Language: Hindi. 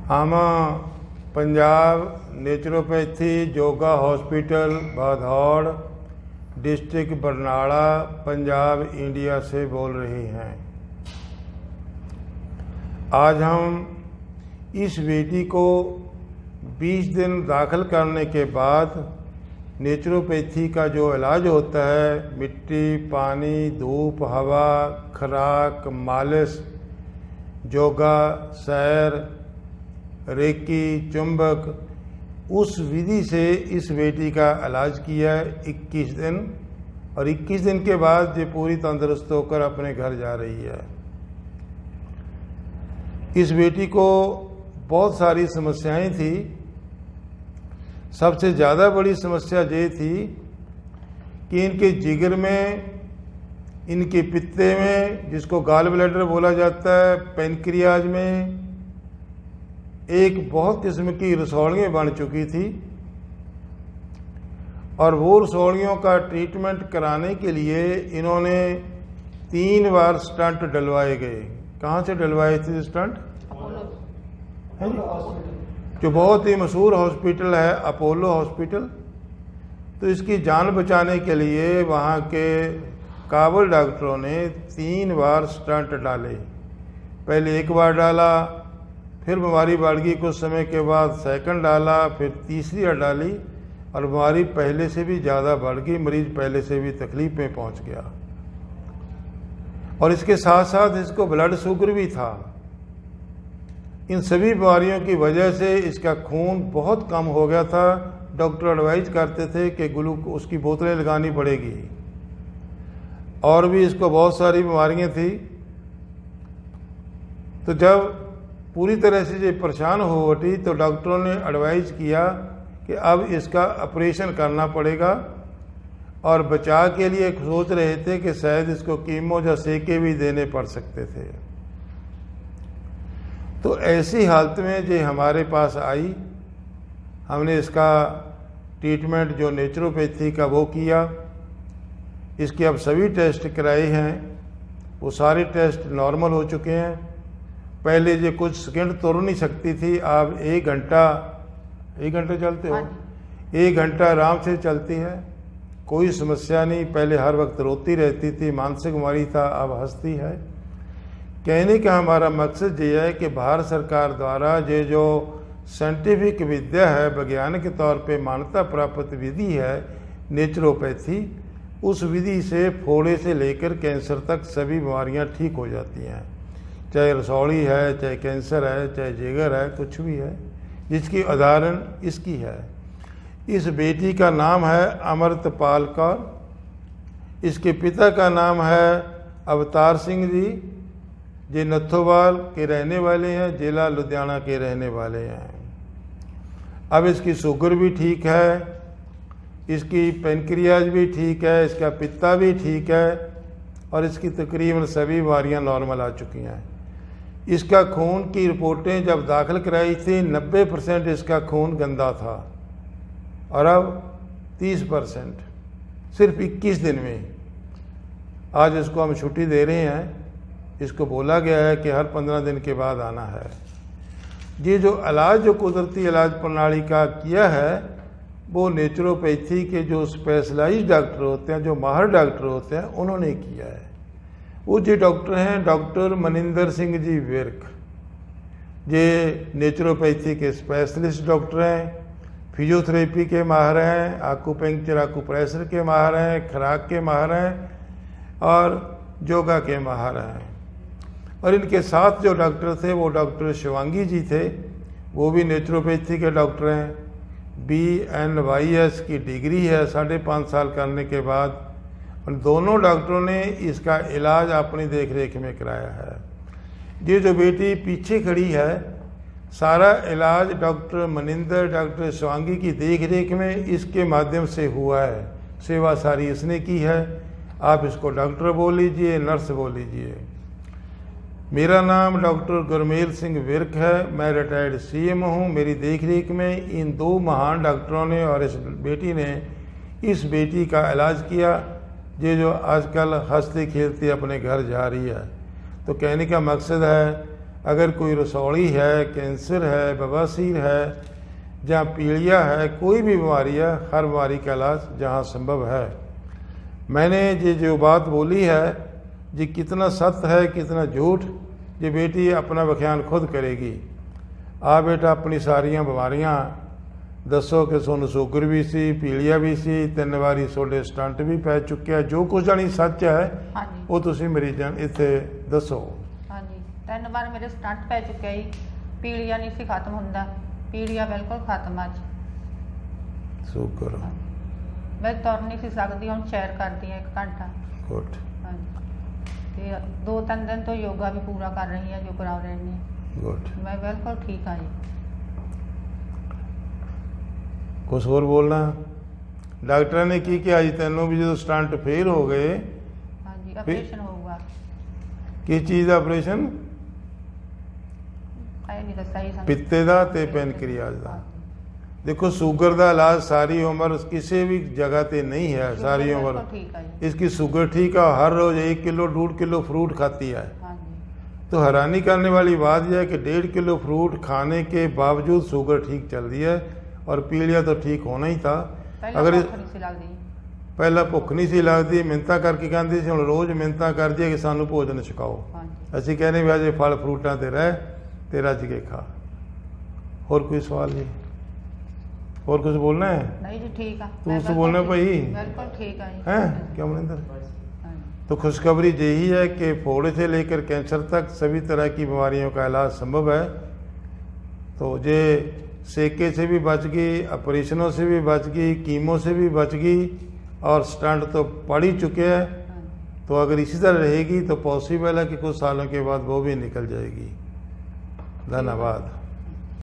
आमा Punjab naturopathy yoga hospital Bhadaur district Barnala Punjab India से बोल रही हैं। आज हम इस बेटी को 20 दिन दाखिल करने के बाद नेचुरोपैथी का जो इलाज होता है, मिट्टी, पानी, धूप, हवा, खुराक, मालिश, योगा, सैर, रेकी, चुंबक, उस विधि से इस बेटी का इलाज किया है 21 दिन, और 21 दिन के बाद ये पूरी तंदुरुस्त होकर अपने घर जा रही है। इस बेटी को बहुत सारी समस्याएं थी। सबसे ज़्यादा बड़ी समस्या ये थी कि इनके जिगर में, इनके पित्ते में, जिसको गॉल ब्लैडर बोला जाता है, पैनक्रियाज में एक बहुत किस्म की रसौड़ियाँ बन चुकी थी, और वो रसौड़ियों का ट्रीटमेंट कराने के लिए इन्होंने 3 बार स्टंट डलवाए गए। कहाँ से डलवाए थे स्टंट? है जो बहुत ही मशहूर हॉस्पिटल है, अपोलो हॉस्पिटल। तो इसकी जान बचाने के लिए वहाँ के काबुल डॉक्टरों ने 3 बार स्टंट डाले। पहले 1 बार डाला, फिर बीमारी बढ़ गई, कुछ समय के बाद सेकंड डाला, फिर तीसरी बार डाली, और बीमारी पहले से भी ज़्यादा बढ़ गई, मरीज पहले से भी तकलीफ में पहुंच गया। और इसके साथ साथ इसको ब्लड शुगर भी था। इन सभी बीमारियों की वजह से इसका खून बहुत कम हो गया था। डॉक्टर एडवाइज करते थे कि ग्लूकोज उसकी बोतलें लगानी पड़ेगी, और भी इसको बहुत सारी बीमारियां थी। तो जब पूरी तरह से ये परेशान हो उठी तो डॉक्टरों ने एडवाइज किया कि अब इसका ऑपरेशन करना पड़ेगा, और बचाव के लिए सोच रहे थे कि शायद इसको कीमो या सेके भी देने पड़ सकते थे। तो ऐसी हालत में ये हमारे पास आई। हमने इसका ट्रीटमेंट जो नेचुरोपैथी का वो किया। इसके अब सभी टेस्ट कराए हैं, वो सारे टेस्ट नॉर्मल हो चुके हैं। पहले ये कुछ सेकंड तोड़ नहीं सकती थी, आप 1 घंटा चलते हो, 1 घंटा आराम से चलती है, कोई समस्या नहीं। पहले हर वक्त रोती रहती थी, मानसिक बीमारी था, अब हंसती है। कहने का हमारा मकसद ये है कि भारत सरकार द्वारा ये जो साइंटिफिक विद्या है, वैज्ञानिक तौर पे मान्यता प्राप्त विधि है नेचुरोपैथी, उस विधि से फोड़े से लेकर कैंसर तक सभी बीमारियां ठीक हो जाती हैं। चाहे रसौड़ी है, चाहे कैंसर है, चाहे जिगर है, कुछ भी है, जिसकी उदाहरण इसकी है। इस बेटी का नाम है अमृतपाल कौर। इसके पिता का नाम है अवतार सिंह जी, जे नथोवाल के रहने वाले हैं, जिला लुधियाना के रहने वाले हैं। अब इसकी शुगर भी ठीक है, इसकी पैनक्रियाज भी ठीक है, इसका पित्ता भी ठीक है, और इसकी तकरीबन सभी बीमारियां नॉर्मल आ चुकी हैं। इसका खून की रिपोर्टें जब दाखिल कराई थी 90% इसका खून गंदा था, और अब 30% सिर्फ 21 दिन में। आज इसको हम छुट्टी दे रहे हैं। इसको बोला गया है कि हर 15 दिन के बाद आना है। ये जो इलाज, जो कुदरती इलाज प्रणाली का किया है, वो नेचुरोपैथी के जो स्पेशलाइज्ड डॉक्टर होते हैं, जो माहिर डॉक्टर होते हैं, उन्होंने किया है। वो जो डॉक्टर हैं डॉक्टर मनिंदर सिंह जी विर्क, ये नेचुरोपैथी के स्पेशलिस्ट डॉक्टर हैं, फिजियोथेरेपी के माहिर हैं, आकूपेंक्चर आकूप्रेशर के माहिर हैं, खुराक के माहिर हैं, और योगा के माहिर हैं। और इनके साथ जो डॉक्टर थे वो डॉक्टर शिवांगी जी थे, वो भी नेचुरोपैथी के डॉक्टर हैं। BNYS की डिग्री है 5.5 साल करने के बाद। और दोनों डॉक्टरों ने इसका इलाज अपनी देख रेख में कराया है। ये जो बेटी पीछे खड़ी है, सारा इलाज डॉक्टर मनिंदर, डॉक्टर शिवांगी की देख रेख में इसके माध्यम से हुआ है। सेवा सारी इसने की है। आप इसको डॉक्टर बोल लीजिए, नर्स बोल लीजिए। मेरा नाम डॉक्टर गुरमेल सिंह विर्क है। मैं रिटायर्ड CM हूँ। मेरी देखरेख में इन 2 महान डॉक्टरों ने और इस बेटी ने इस बेटी का इलाज किया, ये जो आजकल हंसती खेलती अपने घर जा रही है। तो कहने का मकसद है, अगर कोई रसौली है, कैंसर है, बवासीर है, जहाँ पीलिया है, कोई भी बीमारी है, हर बीमारी का इलाज जहाँ संभव है। मैंने ये जो बात बोली है जी कितना सत्य है कितना झूठ, ये बेटी अपना व्याख्यान खुद करेगी। आ बेटा अपनी सारियां बीमारियां दसो कि सोनू शुगर भी सी, पीलिया भी सी, 3 वारी सोडे स्टंट भी पै चुक्या, जो कुछ जानी सच है वो तुसीं मरीजां इत्थे दसो। हाँ जी, 3 बार मेरे स्टंट पै चुके ही, पीलिया नहीं सी खत्म हुंदा, पीलिया बिल्कुल खत्म अज। शुक्र। मैं तुर नहीं सी सकदी, हुण सैर करदी हां 1 घंटा। गुड। हाँ जी, 2-3 दिन तो योगा भी पूरा कर रही है जो करा रही है। गुड। मैं बिल्कुल ठीक हाँ जी। कुछ होर बोलना? डॉक्टर ने की किया जी तेनों भी जो स्टंट फेल हो गए? हाँ जी, ऑपरेशन होगा। किस चीज़ का ऑपरेशन? नहीं दसा ही समझ। पित्ते का ते पैनक्रियाज का। देखो शुगर का इलाज सारी उम्र किसी भी जगह ते नहीं है, सारी उम्र इसकी शुगर ठीक है। हर रोज 1 किलो 1.5 किलो फ्रूट खाती है। तो हैरानी करने वाली बात यह है कि 1.5 किलो फ्रूट खाने के बावजूद शुगर ठीक चल रही है और पीलिया तो ठीक होना ही था। अगर पहला भुख नहीं सी लगती, मिन्नतां करके कहती सी, हुण रोज़ मिन्नतां करदी है कि सानू भोजन छकाओ। असीं कहने भी अजे फल फ्रूटां ते रह ते रज के खा। होर कोई सवाल जी? और कुछ बोलना है? नहीं जी, ठीक है। तू कुछ बोलना भाई? बिल्कुल ठीक है। हैं क्या मनिंदर? तो खुशखबरी यही है कि फोड़े से लेकर कैंसर तक सभी तरह की बीमारियों का इलाज संभव है। तो ये सेके से भी बच गई, ऑपरेशनों से भी बच गई, कीमो से भी बच गई और स्टंट तो पड़ ही चुके हैं। तो अगर इसी तरह रहेगी तो पॉसिबल है कि कुछ सालों के बाद वो भी निकल जाएगी। धन्यवाद।